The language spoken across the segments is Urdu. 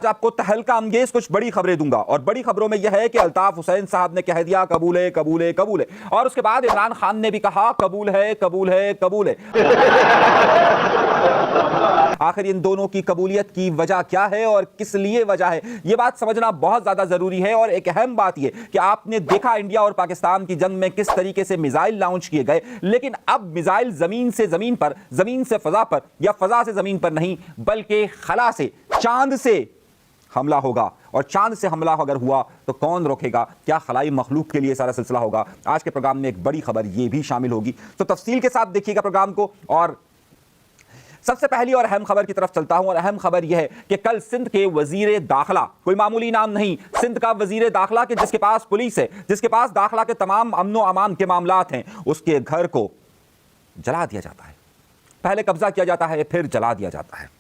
آپ کو تہلکہ انگیز کچھ بڑی خبریں دوں گا، اور بڑی خبروں میں یہ ہے کہ الطاف حسین صاحب نے کہہ دیا قبول ہے قبول ہے قبول ہے، اور اس کے بعد عمران خان نے بھی کہا قبول ہے قبول ہے قبول ہے۔ آخر ان دونوں کی قبولیت کی وجہ کیا ہے اور کس لیے وجہ ہے، یہ بات سمجھنا بہت زیادہ ضروری ہے۔ اور ایک اہم بات یہ کہ آپ نے دیکھا انڈیا اور پاکستان کی جنگ میں کس طریقے سے میزائل لانچ کیے گئے، لیکن اب میزائل زمین سے زمین پر، زمین سے فضا پر، یا فضا سے زمین پر نہیں بلکہ خلا سے، چاند سے حملہ ہوگا، اور چاند سے حملہ اگر ہوا تو کون روکے گا؟ کیا خلائی مخلوق کے لیے سارا سلسلہ ہوگا؟ آج کے پروگرام میں ایک بڑی خبر یہ بھی شامل ہوگی، تو تفصیل کے ساتھ دیکھیے گا پروگرام کو۔ اور سب سے پہلی اور اہم خبر کی طرف چلتا ہوں، اور اہم خبر یہ ہے کہ کل سندھ کے وزیر داخلہ، کوئی معمولی نام نہیں، سندھ کا وزیر داخلہ کہ جس کے پاس پولیس ہے، جس کے پاس داخلہ کے تمام امن و امان کے معاملات ہیں، اس کے گھر کو جلا دیا جاتا ہے۔ پہلے قبضہ کیا جاتا ہے، پھر جلا دیا جاتا ہے۔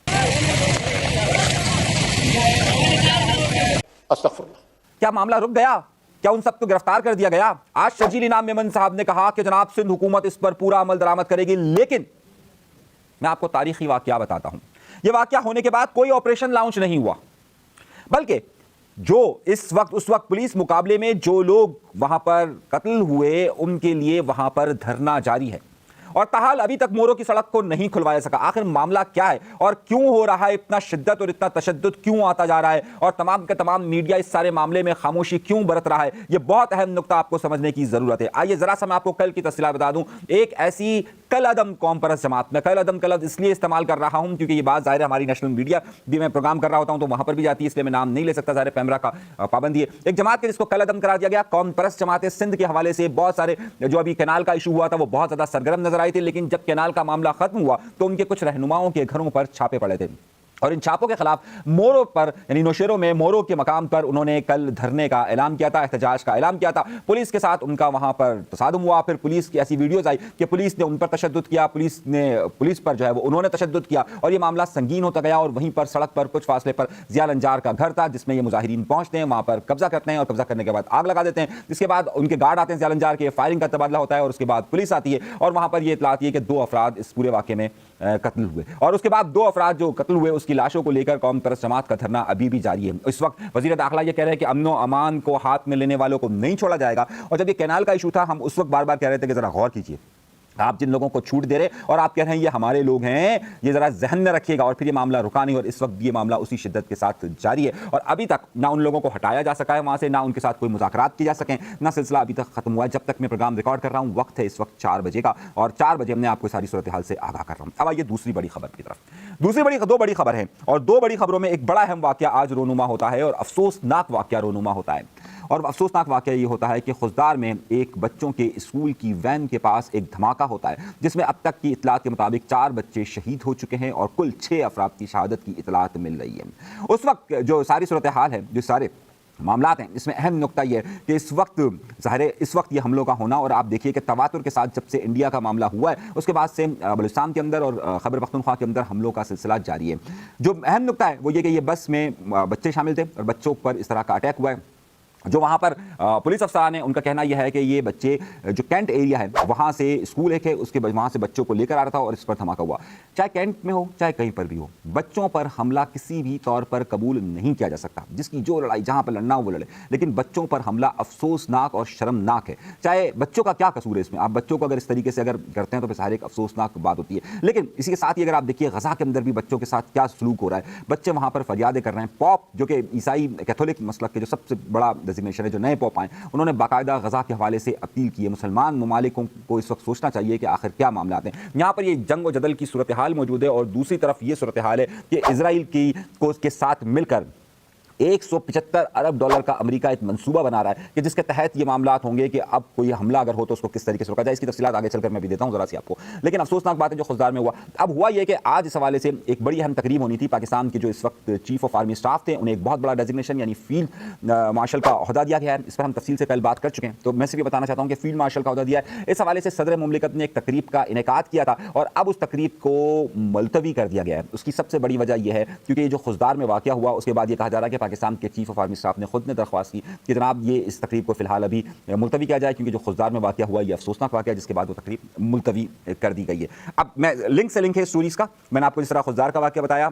کیا معاملہ رک گیا؟ کیا ان سب کو گرفتار کر دیا گیا؟ آج شرجیل انعام میمن صاحب نے کہا کہ جناب سندھ حکومت اس پر پورا عمل درآمد کرے گی، لیکن میں آپ کو تاریخی واقعہ بتاتا ہوں۔ یہ واقعہ ہونے کے بعد کوئی آپریشن لانچ نہیں ہوا، بلکہ جو اس وقت پولیس مقابلے میں جو لوگ وہاں پر قتل ہوئے ان کے لیے وہاں پر دھرنا جاری ہے، اور تاحال ابھی تک مورو کی سڑک کو نہیں کھلوایا سکا۔ آخر معاملہ کیا ہے اور کیوں ہو رہا ہے اتنا شدت اور اتنا تشدد کیوں آتا جا رہا ہے، اور تمام کا تمام میڈیا اس سارے معاملے میں خاموشی کیوں برت رہا ہے؟ یہ بہت اہم نقطہ آپ کو سمجھنے کی ضرورت ہے۔ آئیے ذرا سا میں آپ کو کل کی تفصیلات بتا دوں۔ ایک ایسی کل عدم قوم پرست جماعت، میں کل عدم کا لفظ اس لیے استعمال کر رہا ہوں کیونکہ یہ بات ظاہر ہے ہماری نیشنل میڈیا بھی میں پروگرام کر رہا ہوتا ہوں تو وہاں پر بھی جاتی ہے، اس لیے میں نام نہیں لے سکتا، ظاہر پیمرا کا پابندی ہے۔ ایک جماعت کے جس کو کل عدم قرار دیا گیا، قوم پرست جماعت سندھ کے حوالے سے بہت سارے جو ابھی کینال کا ایشو ہوا تھا وہ بہت زیادہ سرگرم نظر آئے تھے، لیکن جب کینال کا معاملہ ختم ہوا تو ان کے کچھ رہنماؤں کے گھروں پر چھاپے پڑے تھے، اور ان چھاپوں کے خلاف مورو پر یعنی نوشیرو میں مورو کے مقام پر انہوں نے کل دھرنے کا اعلان کیا تھا، احتجاج کا اعلان کیا تھا۔ پولیس کے ساتھ ان کا وہاں پر تصادم ہوا، پھر پولیس کی ایسی ویڈیوز آئی کہ پولیس نے ان پر تشدد کیا، پولیس پر جو ہے وہ انہوں نے تشدد کیا، اور یہ معاملہ سنگین ہوتا گیا۔ اور وہیں پر سڑک پر کچھ فاصلے پر ضیاء الانجار کا گھر تھا جس میں یہ مظاہرین پہنچتے ہیں، وہاں پر قبضہ کرتے ہیں، اور قبضہ کرنے کے بعد آگ لگا دیتے ہیں، جس کے بعد ان کے گارڈ آتے ہیں ضیاء الانجار کے، فائرنگ کا تبادلہ ہوتا ہے، اور اس کے بعد پولیس آتی ہے، اور وہاں پر یہ اطلاع آتی ہے کہ 2 افراد اس پورے واقعے میں قتل ہوئے، اور اس کے بعد 2 افراد جو قتل ہوئے اس کی لاشوں کو لے کر قوم پرست جماعت کا دھرنا ابھی بھی جاری ہے۔ اس وقت وزیر داخلہ یہ کہہ رہے ہیں کہ امن و امان کو ہاتھ میں لینے والوں کو نہیں چھوڑا جائے گا، اور جب یہ کینال کا ایشو تھا ہم اس وقت بار بار کہہ رہے تھے کہ ذرا غور کیجیے، آپ جن لوگوں کو چھوٹ دے رہے اور آپ کہہ رہے ہیں یہ ہمارے لوگ ہیں، یہ ذرا ذہن میں رکھیے گا، اور پھر یہ معاملہ رکا نہیں، اور اس وقت یہ معاملہ اسی شدت کے ساتھ جاری ہے، اور ابھی تک نہ ان لوگوں کو ہٹایا جا سکا ہے وہاں سے، نہ ان کے ساتھ کوئی مذاکرات کیے جا سکیں، نہ سلسلہ ابھی تک ختم ہوا ہے۔ جب تک میں پروگرام ریکارڈ کر رہا ہوں وقت ہے اس وقت 4 بجے کا، اور 4 بجے ہم نے آپ کو ساری صورتحال سے آگاہ کر رہا ہوں۔ اب آئیے دوسری بڑی خبر کی طرف۔ دو بڑی خبر ہیں، اور 2 بڑی خبروں میں ایک بڑا اہم واقعہ آج رونما ہوتا ہے، اور افسوسناک واقعہ رونما ہوتا ہے، اور افسوسناک واقعہ یہ ہوتا ہے کہ خضدار میں ایک بچوں کے اسکول کی وین کے پاس ایک دھماکہ ہوتا ہے جس میں اب تک کی اطلاعات کے مطابق 4 بچے شہید ہو چکے ہیں، اور کل 6 افراد کی شہادت کی اطلاعات مل رہی ہے۔ اس وقت جو ساری صورتحال ہے، جو سارے معاملات ہیں، اس میں اہم نقطہ یہ ہے کہ اس وقت ظاہر ہے اس وقت یہ حملوں کا ہونا، اور آپ دیکھیے کہ تواتر کے ساتھ جب سے انڈیا کا معاملہ ہوا ہے اس کے بعد سے بلوچستان کے اندر اور خیبر پختونخوا کے اندر حملوں کا سلسلہ جاری ہے۔ جو اہم نقطہ ہے وہ یہ کہ یہ بس میں بچے شامل تھے، اور بچوں پر اس طرح کا اٹیک ہوا ہے۔ جو وہاں پر پولیس افسران ہیں ان کا کہنا یہ ہے کہ یہ بچے جو کینٹ ایریا ہے وہاں سے اسکول ایک ہے، اس کے وہاں سے بچوں کو لے کر آ رہا تھا اور اس پر دھماکہ ہوا۔ چاہے کینٹ میں ہو چاہے کہیں پر بھی ہو، بچوں پر حملہ کسی بھی طور پر قبول نہیں کیا جا سکتا، جس کی جو لڑائی جہاں پر لڑنا ہو وہ لڑے، لیکن بچوں پر حملہ افسوسناک اور شرمناک ہے۔ چاہے بچوں کا کیا قصور ہے اس میں، آپ بچوں کو اگر اس طریقے سے اگر کرتے ہیں تو پھر سارے ایک افسوسناک بات ہوتی ہے۔ لیکن اسی کے ساتھ ہی اگر آپ دیکھیے غزہ کے اندر بھی بچوں کے ساتھ کیا سلوک ہو رہا ہے، بچے وہاں پر فریادیں کر رہے ہیں۔ پاپ جو کہ عیسائی کیتھولک مسلک کے جو سب سے بڑا ڈیزگنیشن ہے، جو نئے پاپ آئے، انہوں نے باقاعدہ غزہ کے حوالے سے اپیل کی ہے۔ مسلمان ممالکوں کو اس وقت سوچنا چاہیے کہ آخر کیا معاملات ہیں۔ یہاں پر یہ جنگ و جدل کی صورتحال موجود ہے، اور دوسری طرف یہ صورتحال ہے کہ اسرائیل کے ساتھ مل کر $175 ارب کا امریکہ ایک منصوبہ بنا رہا ہے کہ جس کے تحت یہ معاملات ہوں گے کہ اب کوئی حملہ اگر ہو تو اس کو کس طریقے سے روکا جائے۔ اس کی تفصیلات آگے چل کر میں بھی دیتا ہوں ذرا سی آپ کو، لیکن افسوسناک بات ہے جو خضدار میں ہوا۔ اب ہوا یہ کہ آج اس حوالے سے ایک بڑی اہم تقریب ہونی تھی۔ پاکستان کے جو اس وقت چیف آف آرمی اسٹاف تھے انہیں ایک بہت بڑا ڈیزگنیشن یعنی فیلڈ مارشل کا عہدہ دیا گیا ہے۔ اس پر ہم تفصیل سے کل بات کر چکے ہیں، تو میں صرف یہ بتانا چاہتا ہوں کہ فیلڈ مارشل کا عہدہ دیا ہے۔ اس حوالے سے صدر مملکت نے ایک تقریب کا انعقاد کیا تھا، اور اب اس تقریب کو ملتوی کر دیا گیا ہے۔ اس کی سب سے بڑی وجہ یہ ہے کیونکہ یہ جو خضدار میں واقعہ ہوا اس کے بعد یہ کہا جا رہا ہے کہ پاکستان کے چیف آف آرمی اسٹاف نے خود نے درخواست کی کہ جناب یہ اس تقریب کو فی الحال ابھی ملتوی کیا جائے، کیونکہ جو خضدار میں واقعہ ہوا یہ افسوسناک واقعہ ہے، جس کے بعد وہ تقریب ملتوی کر دی گئی ہے۔ اب میں لنک سے لنک ہے سٹوریز کا، میں نے آپ کو جس طرح خضدار کا واقعہ بتایا،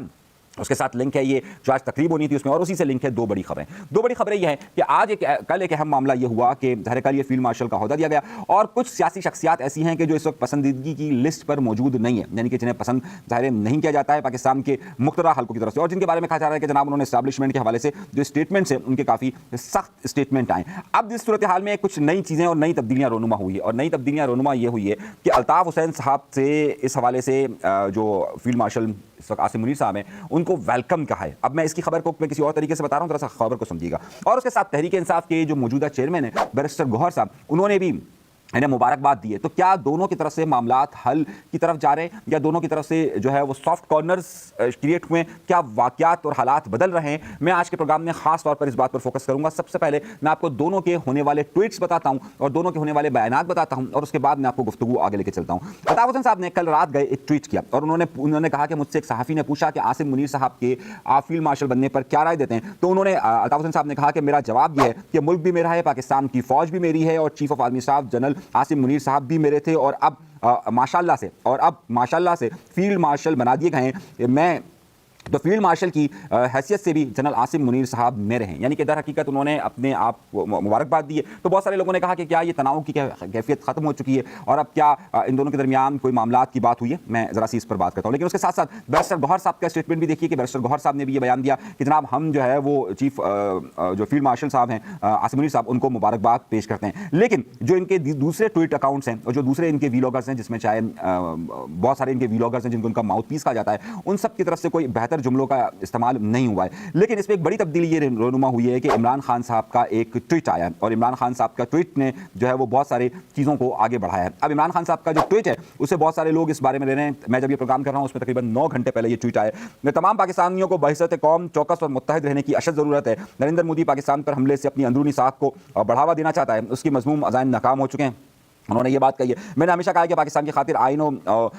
اس کے ساتھ لنک ہے یہ جو آج تقریب ہونی تھی اس میں، اور اسی سے لنک ہے دو بڑی خبریں یہ ہیں کہ آج کل ایک اہم معاملہ یہ ہوا کہ ظاہر کل یہ فیلڈ مارشل کا عہدہ دیا گیا، اور کچھ سیاسی شخصیات ایسی ہیں کہ جو اس وقت پسندیدگی کی لسٹ پر موجود نہیں ہے، یعنی کہ جنہیں پسند ظاہر نہیں کیا جاتا ہے پاکستان کے مقتدر حلقوں کی طرف سے، اور جن کے بارے میں کہا جا رہا ہے کہ جناب انہوں نے اسٹیبلشمنٹ کے حوالے سے جو اسٹیٹمنٹس ہیں ان کے کافی سخت اسٹیٹمنٹ آئے۔ اب اس صورتحال میں کچھ نئی چیزیں اور نئی تبدیلیاں رونما ہوئی ہے، اور نئی تبدیلیاں رونما یہ ہوئی ہے کہ الطاف حسین صاحب سے اس حوالے سے جو فیلڈ مارشل اس وقت عاصم منیر صاحب ہیں ان کو ویلکم کہا ہے۔ اب میں اس کی خبر کو میں کسی اور طریقے سے بتا رہا ہوں، ذرا سا خبر کو سمجھیے گا۔ اور اس کے ساتھ تحریک انصاف کے جو موجودہ چیئرمین ہیں بیرسٹر گوہر صاحب، انہوں نے بھی انہیں مبارکباد دی ہے۔ تو کیا دونوں کی طرف سے معاملات حل کی طرف جا رہے ہیں، یا دونوں کی طرف سے جو ہے وہ سافٹ کارنرز کریٹ ہوئے، کیا واقعات اور حالات بدل رہے ہیں؟ میں آج کے پروگرام میں خاص طور پر اس بات پر فوکس کروں گا۔ سب سے پہلے میں آپ کو دونوں کے ہونے والے ٹویٹس بتاتا ہوں اور دونوں کے ہونے والے بیانات بتاتا ہوں، اور اس کے بعد میں آپ کو گفتگو آگے لے کے چلتا ہوں۔ الطاف حسین صاحب نے کل رات گئے ایک ٹویٹ کیا، اور انہوں نے کہا کہ مجھ سے ایک صحافی نے پوچھا کہ عاصم منیر صاحب کے آپ فیلڈ مارشل بننے پر کیا رائے دیتے ہیں، تو انہوں نے الطاف حسین صاحب نے کہا کہ میرا جواب یہ ہے کہ ملک بھی میرا ہے، پاکستان کی فوج بھی میری ہے، اور chief of army staff general Asim Munir صاحب بھی میرے تھے، اور اب ماشاءاللہ سے فیلڈ مارشل بنا دیے گئے ہیں۔ میں تو فیلڈ مارشل کی حیثیت سے بھی جنرل عاصم منیر صاحب میرے ہیں، یعنی کہ در حقیقت انہوں نے اپنے آپ کو مبارکباد دی ہے۔ تو بہت سارے لوگوں نے کہا کہ کیا یہ تناؤ کی کیفیت ختم ہو چکی ہے، اور اب کیا ان دونوں کے درمیان کوئی معاملات کی بات ہوئی ہے؟ میں ذرا سی اس پر بات کرتا ہوں، لیکن اس کے ساتھ ساتھ بیرسٹر گوہر صاحب کا اسٹیٹمنٹ بھی دیکھیے کہ بیرسٹر گوہر صاحب نے بھی یہ بیان دیا کہ جناب ہم جو ہے وہ چیف جو فیلڈ مارشل صاحب ہیں عاصم منیر صاحب، ان کو مبارکباد پیش کرتے ہیں، لیکن جو ان کے دوسرے ٹویٹ اکاؤنٹس ہیں اور جو دوسرے ان کے ویلاگرز ہیں، جس میں چاہے بہت سارے ان کے ویلاگرز ہیں جن کو ان کا ماؤتھ پیس کہا جاتا ہے، ان سب کی طرف سے کوئی بہتر جملوں کا استعمال نہیں ہوا ہے۔ لیکن اس میں ایک بڑی تبدیلی یہ رونما ہوئی ہے کہ عمران خان صاحب کا ایک ٹویٹ آیا ہے، اور عمران خان صاحب کا ٹویٹ نے جو ہے وہ بہت ساری چیزوں کو آگے بڑھایا ہے۔ اب عمران خان صاحب کا جو ٹویٹ ہے اسے بہت سارے لوگ اس بارے میں لے رہے ہیں۔ میں جب یہ پروگرام کر رہا ہوں اس میں تقریباً 9 گھنٹے پہلے یہ ٹویٹ آیا ہے۔ میں تمام پاکستانیوں کو بحیثیت قوم چوکس اور متحد رہنے کی اشد ضرورت ہے۔ نریندر مودی پاکستان پر حملے سے اپنی اندرونی ساکھ کو بڑھاوا دینا چاہتا ہے، اس کی مذموم عزائم ناکام ہو چکے ہیں۔ انہوں نے یہ بات کہی ہے، میں نے ہمیشہ کہا ہے کہ پاکستان کی خاطر آئین و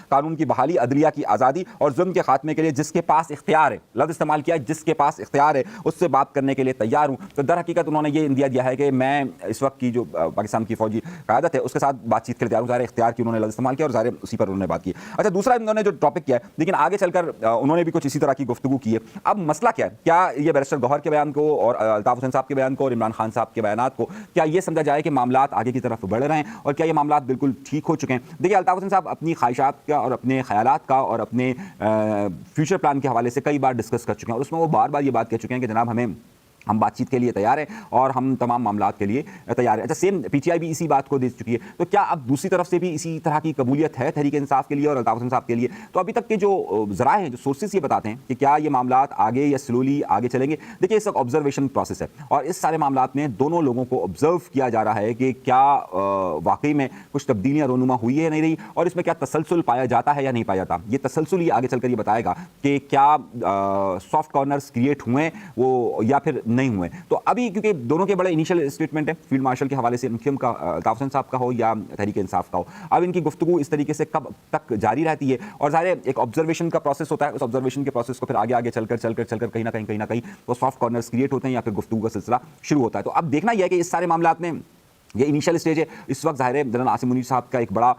قانون کی بحالی، عدلیہ کی آزادی اور ظلم کے خاتمے کے لیے جس کے پاس اختیار ہے، لفظ استعمال کیا ہے جس کے پاس اختیار ہے، اس سے بات کرنے کے لیے تیار ہوں۔ تو در حقیقت انہوں نے یہ اندیا دیا ہے کہ میں اس وقت کی جو پاکستان کی فوجی قیادت ہے اس کے ساتھ بات چیت کے لیے تیار ہوں۔ ظاہر اختیار کی انہوں نے لفظ استعمال کیا اور ظاہر اسی پر انہوں نے بات کی۔ اچھا، دوسرا انہوں نے جو ٹاپک کیا ہے، لیکن آگے چل کر انہوں نے بھی کچھ اسی طرح کی گفتگو کی ہے۔ اب مسئلہ کیا ہے؟ کیا یہ بیرسٹر گوہر کے بیان کو اور الطاف حسین صاحب کے بیان کو اور عمران خان صاحب کے بیانات کو کیا یہ سمجھا جائے کہ معاملات آگے کی طرف بڑھ رہے ہیں، اور کیا یہ معاملات بالکل ٹھیک ہو چکے ہیں؟ دیکھیے، الطاف حسین صاحب اپنی خواہشات کا اور اپنے خیالات کا اور اپنے فیوچر پلان کے حوالے سے کئی بار ڈسکس کر چکے ہیں، اور اس میں وہ بار بار یہ بات کہہ چکے ہیں کہ جناب ہم بات چیت کے لیے تیار ہیں اور ہم تمام معاملات کے لیے تیار ہیں۔ اچھا، سیم پی ٹی آئی بھی اسی بات کو دے چکی ہے، تو کیا اب دوسری طرف سے بھی اسی طرح کی قبولیت ہے تحریک انصاف کے لیے اور الطاف حسین صاحب کے لیے؟ تو ابھی تک کے جو ذرائع ہیں، جو سورسز یہ بتاتے ہیں کہ کیا یہ معاملات آگے یا سلولی آگے چلیں گے۔ دیکھیے، اس وقت آبزرویشن پروسیس ہے، اور اس سارے معاملات میں دونوں لوگوں کو آبزرو کیا جا رہا ہے کہ کیا واقعی میں کچھ تبدیلیاں رونما ہوئی ہے یا نہیں رہی، اور اس میں کیا تسلسل پایا جاتا ہے یا نہیں پایا جاتا۔ یہ تسلسل ہی آگے چل کر یہ بتائے گا کہ کیا سافٹ کارنرز کریٹ ہوئے وہ یا پھر نہیں ہوئے۔ تو ابھی کیونکہ دونوں کے بڑے انیشل اسٹیٹمنٹ ہے، فیلڈ مارشل کے حوالے سے MQM کا الطاف حسین صاحب کا ہو یا تحریک انصاف کا ہو، اب ان کی گفتگو اس طریقے سے کب تک جاری رہتی ہے، اور ظاہر ایک آبزرویشن کا پروسیس ہوتا ہے، اس آبزرویشن کے پروسیس کو پھر آگے چل کر کہیں نہ کہیں وہ سافٹ کارنرز کریٹ ہوتے ہیں یا پھر گفتگو کا سلسلہ شروع ہوتا ہے۔ تو اب دیکھنا یہ ہے کہ اس سارے معاملات میں یہ انیشل اسٹیج ہے۔ اس وقت ظاہر ہے جنرل عاصم منیر صاحب کا ایک بڑا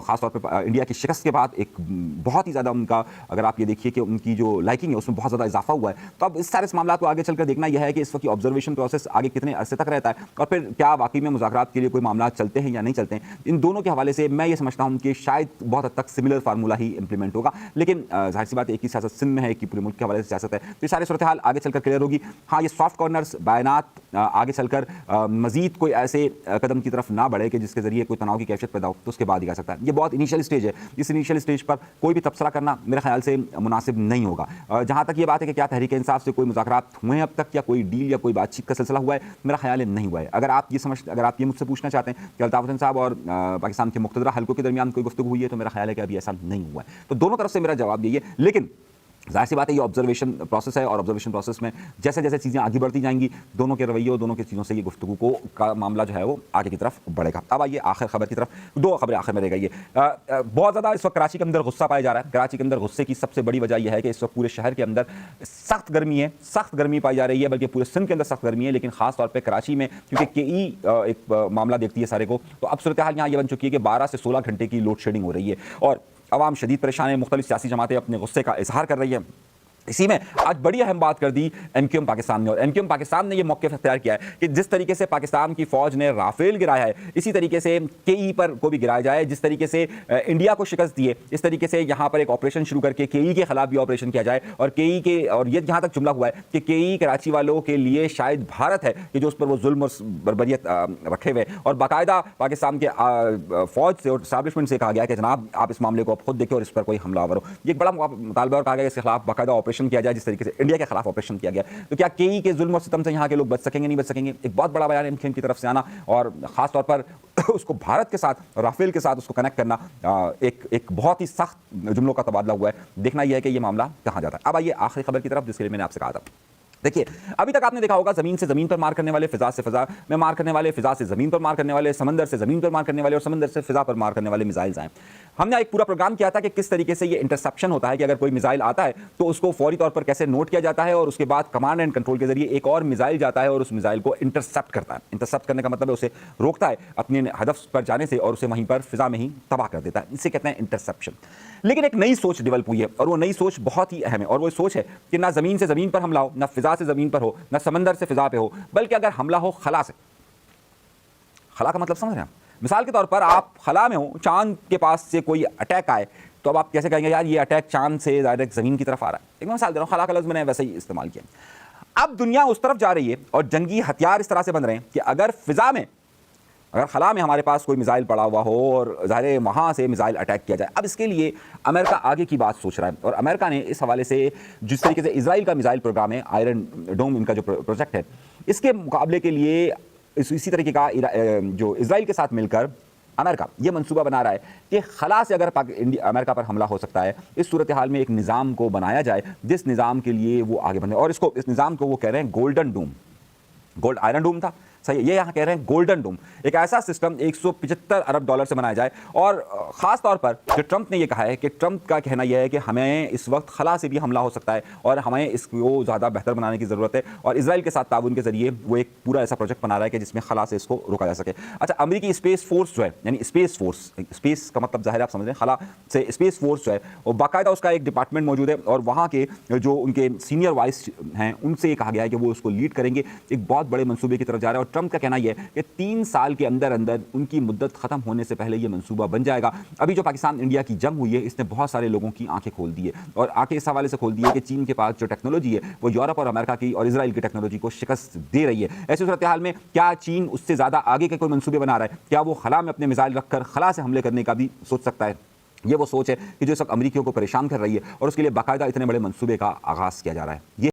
خاص طور پہ انڈیا کی شکست کے بعد ایک بہت ہی زیادہ ان کا، اگر آپ یہ دیکھیے کہ ان کی جو لائکنگ ہے اس میں بہت زیادہ اضافہ ہوا ہے۔ تو اب اس سارے معاملات کو آگے چل کر دیکھنا یہ ہے کہ اس وقت کی آبزرویشن پروسیس آگے کتنے عرصے تک رہتا ہے، اور پھر کیا واقعی میں مذاکرات کے لیے کوئی معاملات چلتے ہیں یا نہیں چلتے ہیں۔ ان دونوں کے حوالے سے میں یہ سمجھتا ہوں کہ شاید بہت حد تک سملر فارمولہ ہی امپلیمنٹ ہوگا، لیکن ظاہر سی بات ہے ایک ہی سیاست سندھ میں ہے، ایک ہی پورے ملک کے حوالے سے سیاست ہے، تو یہ سارے صورتحال آگے چل کر کلیئر ہوگی۔ ہاں، یہ سافٹ کارنرز بیانات آگے چل کر مزید کوئی ایسے قدم کی طرف نہ بڑھے کہ جس کے ذریعے کوئی تناؤ کی کیفیت پیدا ہو، تو اس کے بعد ہی آ سکتا ہے۔ یہ بہت انیشل اسٹیج ہے، اس انیشل اسٹیج پر کوئی بھی تبصرہ کرنا میرے خیال سے مناسب نہیں ہوگا۔ جہاں تک یہ بات ہے کہ کیا تحریک انصاف سے کوئی مذاکرات ہوئے ہیں اب تک، یا کوئی ڈیل یا کوئی بات چیت کا سلسلہ ہوا ہے، میرا خیال ہے نہیں ہوا ہے۔ اگر آپ یہ مجھ سے پوچھنا چاہتے ہیں کہ الطاف حسین صاحب اور پاکستان کے مقتدرہ حلقوں کے درمیان کوئی گفتگو ہوئی ہے، تو میرا خیال ہے کہ ابھی ایسا نہیں ہوا ہے۔ تو دونوں طرف سے میرا جواب یہی ہے، لیکن ظاہر سی بات ہے یہ آبزرویشن پروسیس ہے، اور آبزرویشن پروسیس میں جیسے جیسے چیزیں آگے بڑھتی جائیں گی، دونوں کے رویے اور دونوں کی چیزوں سے یہ گفتگو کا معاملہ جو ہے وہ آگے کی طرف بڑھے گا۔ اب آئیے آخر خبر کی طرف، دو خبریں آخر میں رہ گئی ہے۔ بہت زیادہ اس وقت کراچی کے اندر غصہ پایا جا رہا ہے۔ کراچی کے اندر غصے کی سب سے بڑی وجہ یہ ہے کہ اس وقت پورے شہر کے اندر سخت گرمی ہے، سخت گرمی پائی جا رہی ہے، بلکہ پورے سندھ کے اندر سخت گرمی ہے، لیکن خاص طور پہ کراچی میں کیونکہ KE ایک معاملہ دیکھتی ہے سارے کو، تو اب صورتحال یہاں یہ بن چکی ہے کہ 12 سے 16 گھنٹے کی لوڈ شیڈنگ ہو رہی ہے، اور عوام شدید پریشان ہے۔ مختلف سیاسی جماعتیں اپنے غصے کا اظہار کر رہی ہیں۔ اسی میں آج بڑی اہم بات کر دی ایم کیو ایم پاکستان نے، اور ایم کیو ایم پاکستان نے یہ موقف اختیار کیا ہے کہ جس طریقے سے پاکستان کی فوج نے رافیل گرایا ہے، اسی طریقے سے کے ای پر کو بھی گرایا جائے، جس طریقے سے انڈیا کو شکست دی ہے، اس طریقے سے یہاں پر ایک آپریشن شروع کر کے کے ای کے خلاف بھی آپریشن کیا جائے، اور کے ای کے، اور یہ جہاں تک جملہ ہوا ہے کہ کے ای کراچی والوں کے لیے شاید بھارت ہے کہ جو اس پر وہ ظلم اور بربریت رکھے ہوئے، اور باقاعدہ پاکستان کے فوج سے اور اسٹیبلشمنٹ سے کہا گیا کہ جناب آپ اس معاملے کو اب خود دیکھیں اور اس پر کوئی حملہ آور ہو۔ یہ ایک بڑا مطالبہ اور کہا گیا اس کے خلاف باقاعدہ آپریشن کیا جائے، جس طریقے سے انڈیا کے خلاف آپریشن کیا گیا۔ تو کیا کے ای کے ظلم و ستم سے یہاں کے لوگ بچ سکیں گے، نہیں بچ سکیں گے؟ ایک بہت بڑا بیان ہے کی طرف سے آنا، اور خاص طور پر اس کو بھارت کے ساتھ، رافیل کے ساتھ اس کو کنیکٹ کرنا، ایک بہت ہی سخت جملوں کا تبادلہ ہوا ہے۔ دیکھنا یہ ہے کہ یہ معاملہ کہاں جاتا ہے۔ اب آئیے آخری خبر کی طرف، جس کے لیے میں نے آپ سے کہا تھا، دیکھیے ابھی تک آپ نے دیکھا ہوگا زمین سے زمین پر مار کرنے والے، فضا سے فضا میں مار کرنے والے، فضا سے زمین پر مار کرنے والے، سمندر سے زمین پر مار کرنے والے، اور سمندر سے فضا پر مار کرنے والے میزائلز آئے۔ ہم نے ایک پورا پروگرام کیا تھا کہ کس طریقے سے یہ انٹرسیپشن ہوتا ہے، کہ اگر کوئی میزائل آتا ہے تو اس کو فوری طور پر کیسے نوٹ کیا جاتا ہے، اور اس کے بعد کمانڈ اینڈ کنٹرول کے ذریعے ایک اور میزائل جاتا ہے اور اس میزائل کو انٹرسیپٹ کرتا ہے۔ انٹرسیپٹ کرنے کا مطلب ہے اسے روکتا ہے اپنے ہدف پر جانے سے، اور اسے وہیں پر فضا میں ہی تباہ کر دیتا ہے۔ اسے کہتے ہیں انٹرسیپشن۔ لیکن ایک نئی سوچ ڈیولپ ہوئی ہے، اور وہ نئی سوچ بہت ہی اہم ہے، اور وہ سوچ ہے کہ نہ زمین سے زمین پر حملہ ہو، نہ فضا سے زمین پر ہو، نہ سمندر سے فضا پہ ہو، بلکہ اگر حملہ ہو خلا سے۔ خلا کا مطلب سمجھ رہے ہیں آپ؟ مثال کے طور پر آپ خلا میں ہو، چاند کے پاس سے کوئی اٹیک آئے، تو اب آپ کیسے کہیں گے یار یہ اٹیک چاند سے ڈائریکٹ زمین کی طرف آ رہا ہے؟ ایک مثال دے رہا ہوں، خلا کا لفظ میں نے ویسے ہی استعمال کیا۔ اب دنیا اس طرف جا رہی ہے اور جنگی ہتھیار اس طرح سے بن رہے ہیں کہ اگر فضا میں، اگر خلا میں ہمارے پاس کوئی میزائل پڑا ہوا ہو اور ظاہر وہاں سے میزائل اٹیک کیا جائے، اب اس کے لیے امریکہ آگے کی بات سوچ رہا ہے، اور امریکہ نے اس حوالے سے جس طریقے سے اسرائیل کا میزائل پروگرام ہے، آئرن ڈوم ان کا جو پروجیکٹ ہے، اس کے مقابلے کے لیے اسی طریقے کا جو اسرائیل کے ساتھ مل کر امریکہ یہ منصوبہ بنا رہا ہے کہ خلا سے اگر امریکہ پر حملہ ہو سکتا ہے، اس صورتحال میں ایک نظام کو بنایا جائے جس نظام کے لیے وہ آگے بڑھے، اور اس نظام کو وہ کہہ رہے ہیں گولڈن ڈوم۔ گولڈ آئرن ڈوم تھا، صحیح، یہ یہاں کہہ رہے ہیں گولڈن ڈوم۔ ایک ایسا سسٹم 175 ارب ڈالر سے بنایا جائے، اور خاص طور پر جو ٹرمپ نے یہ کہا ہے کہ ٹرمپ کا کہنا یہ ہے کہ ہمیں اس وقت خلا سے بھی حملہ ہو سکتا ہے، اور ہمیں اس کو زیادہ بہتر بنانے کی ضرورت ہے، اور اسرائیل کے ساتھ تعاون کے ذریعے وہ ایک پورا ایسا پروجیکٹ بنا رہا ہے کہ جس میں خلا سے اس کو روکا جا سکے۔ اچھا، امریکی اسپیس فورس جو ہے، یعنی اسپیس فورس، اسپیس کا مطلب ظاہر آپ سمجھ رہے ہیں، خلا سے اسپیس فورس جو ہے وہ باقاعدہ اس کا ایک ڈپارٹمنٹ موجود ہے، اور وہاں کے جو ان کے سینئر وائس ہیں ان سے یہ کہا گیا ہے کہ وہ اس کو لیڈ کریں گے، ایک بہت بڑے منصوبے کی طرف جا رہا ہے۔ اور ٹرمپ کا کہنا یہ ہے کہ 3 سال کے اندر ان کی مدت ختم ہونے سے پہلے یہ منصوبہ بن جائے گا۔ ابھی جو پاکستان انڈیا کی جنگ ہوئی ہے، اس نے بہت سارے لوگوں کی آنکھیں کھول دی ہے، اور آنکھیں اس حوالے سے کھول دی ہے کہ چین کے پاس جو ٹیکنالوجی ہے وہ یورپ اور امریکہ کی اور اسرائیل کی ٹیکنالوجی کو شکست دے رہی ہے۔ ایسی صورتحال میں کیا چین اس سے زیادہ آگے کے کوئی منصوبے بنا رہا ہے؟ کیا وہ خلا میں اپنے میزائل رکھ کر خلا سے حملے کرنے کا بھی سوچ سکتا ہے؟ یہ وہ سوچ ہے کہ جو اس وقت امریکیوں کو پریشان کر رہی ہے، اور اس کے لیے باقاعدہ اتنے بڑے منصوبے کا آغاز کیا جا رہا ہے۔ یہ